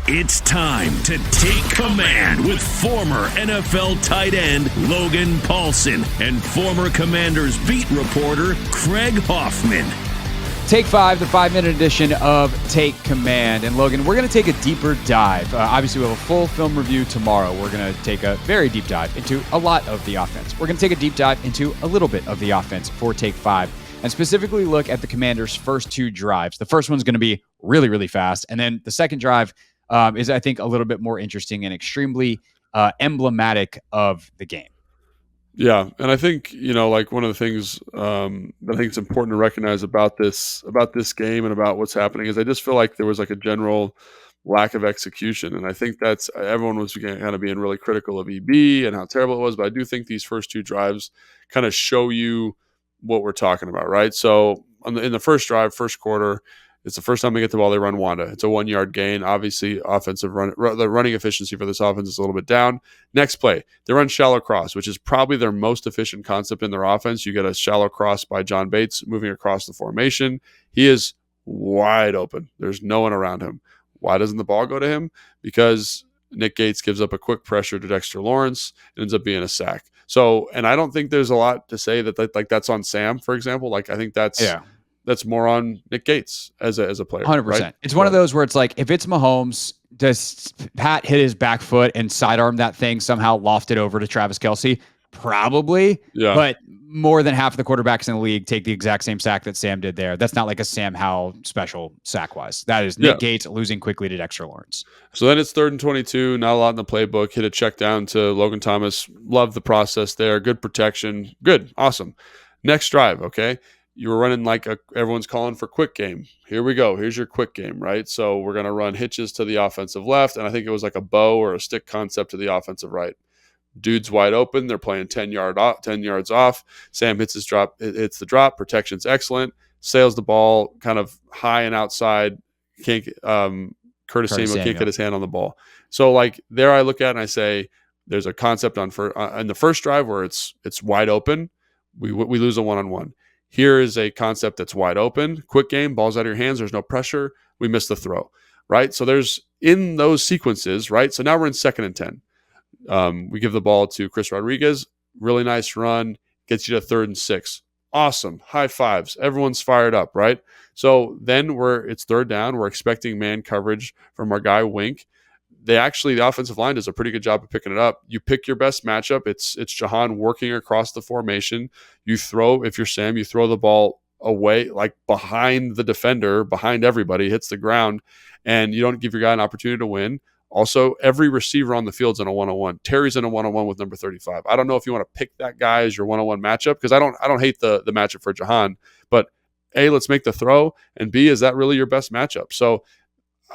It's time to take command with former NFL tight end Logan Paulson and former Commanders beat reporter Craig Hoffman. Take 5, the 5-minute edition of Take Command. And Logan, we're going to take a deeper dive. Obviously, we have a full film review tomorrow. We're going to take a very deep dive into a lot of the offense. We're going to take a deep dive into a little bit of the offense for Take 5 and specifically look at the Commanders' first two drives. The first one's going to be really, really fast. And then the second drive is, I think, a little bit more interesting and extremely emblematic of the game. Yeah, and I think, like one of the things that I think it's important to recognize about this game and about what's happening is I just feel like there was like a general lack of execution. And I think that's everyone was kind of being really critical of EB and how terrible it was. But I do think these first two drives kind of show you what we're talking about, right? So in the first drive, first quarter, it's the first time they get the ball, they run Wanda. It's a 1-yard gain. Obviously, the running efficiency for this offense is a little bit down. Next play, they run shallow cross, which is probably their most efficient concept in their offense. You get a shallow cross by John Bates moving across the formation. He is wide open. There's no one around him. Why doesn't the ball go to him? Because Nick Gates gives up a quick pressure to Dexter Lawrence. It ends up being a sack. So, and I don't think there's a lot to say that like that's on Sam, for example. Like I think that's more on Nick Gates as a player. 100%. Right? It's one of those where it's like, if it's Mahomes, does Pat hit his back foot and sidearm that thing, somehow loft it over to Travis Kelce? Probably. Yeah. But more than half of the quarterbacks in the league take the exact same sack that Sam did there. That's not like a Sam Howell special sack-wise. That is Nick Gates losing quickly to Dexter Lawrence. So then it's 3rd and 22. Not a lot in the playbook. Hit a check down to Logan Thomas. Love the process there. Good protection. Good. Awesome. Next drive, okay? You were running like everyone's calling for quick game. Here we go. Here's your quick game, right? So we're going to run hitches to the offensive left, and I think it was like a bow or a stick concept to the offensive right. Dude's wide open. They're playing 10 yards off. Sam hits his drop. Hits the drop. Protection's excellent. Sails the ball kind of high and outside. Curtis Samuel can't get his hand on the ball. So like there, I look at it and I say, there's a concept in the first drive where it's wide open. We lose a 1-on-1. Here is a concept that's wide open, quick game, ball's out of your hands, there's no pressure, we miss the throw, right? So there's in those sequences, right? So now we're in 2nd and 10. We give the ball to Chris Rodriguez, really nice run, gets you to 3rd and 6. Awesome, high fives, everyone's fired up, right? So then it's 3rd down, we're expecting man coverage from our guy Wink. The offensive line does a pretty good job of picking it up. You pick your best matchup. It's Jahan working across the formation. If you're Sam, you throw the ball away, like behind the defender, behind everybody, hits the ground, and you don't give your guy an opportunity to win. Also, every receiver on the field's in a 1-on-1. Terry's in a 1-on-1 with number 35. I don't know if you want to pick that guy as your 1-on-1 matchup, because I don't hate the matchup for Jahan, but A, let's make the throw, and B, is that really your best matchup? So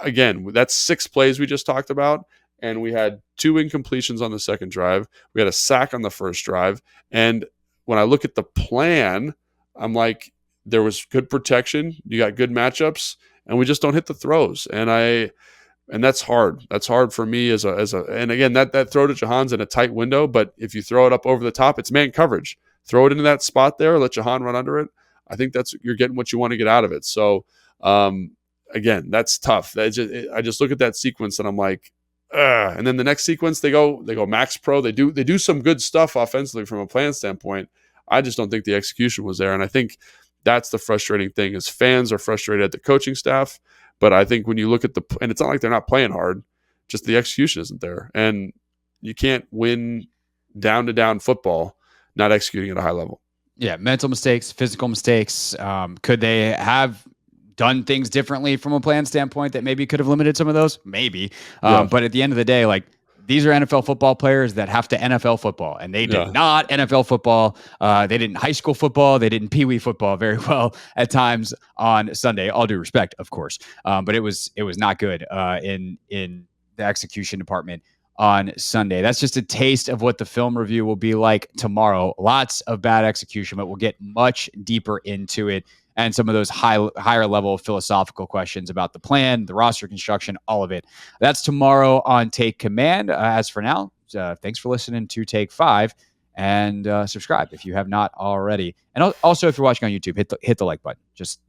again, that's 6 plays we just talked about, and we had 2 incompletions on the second drive. We had a sack on the first drive, and when I look at the plan, I'm like, there was good protection, you got good matchups, and we just don't hit the throws. And that's hard. That's hard for me and again, that throw to Jahan's in a tight window, but if you throw it up over the top, it's man coverage. Throw it into that spot there, let Jahan run under it. I think you're getting what you want to get out of it. So, again, that's tough. I just look at that sequence and I'm like, ugh. And then the next sequence, they go max pro. They do some good stuff offensively from a plan standpoint. I just don't think the execution was there. And I think that's the frustrating thing is fans are frustrated at the coaching staff. But I think when you look at and it's not like they're not playing hard, just the execution isn't there. And you can't win down-to-down football not executing at a high level. Yeah, mental mistakes, physical mistakes. Could they have done things differently from a plan standpoint that maybe could have limited some of those? Maybe. But at the end of the day, like, these are NFL football players that have to NFL football, and they did not NFL football. They didn't high school football. They didn't peewee football very well at times on Sunday. All due respect, of course, but it was not good in the execution department on Sunday. That's just a taste of what the film review will be like tomorrow. Lots of bad execution, but we'll get much deeper into it and some of those higher level philosophical questions about the plan, the roster construction, all of it. That's tomorrow on Take Command. As for now, thanks for listening to Take 5, and subscribe if you have not already. And also, if you're watching on YouTube, hit the like button. Just,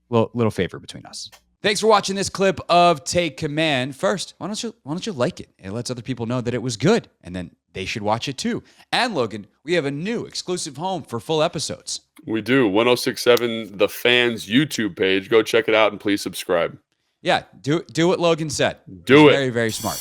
little favor between us. Thanks for watching this clip of Take Command. First, why don't you like it? It lets other people know that it was good, and then they should watch it too. And Logan, we have a new exclusive home for full episodes. We do. 1067 The Fans YouTube page. Go check it out and please subscribe. Yeah, do what Logan said. Do it. Very, very smart.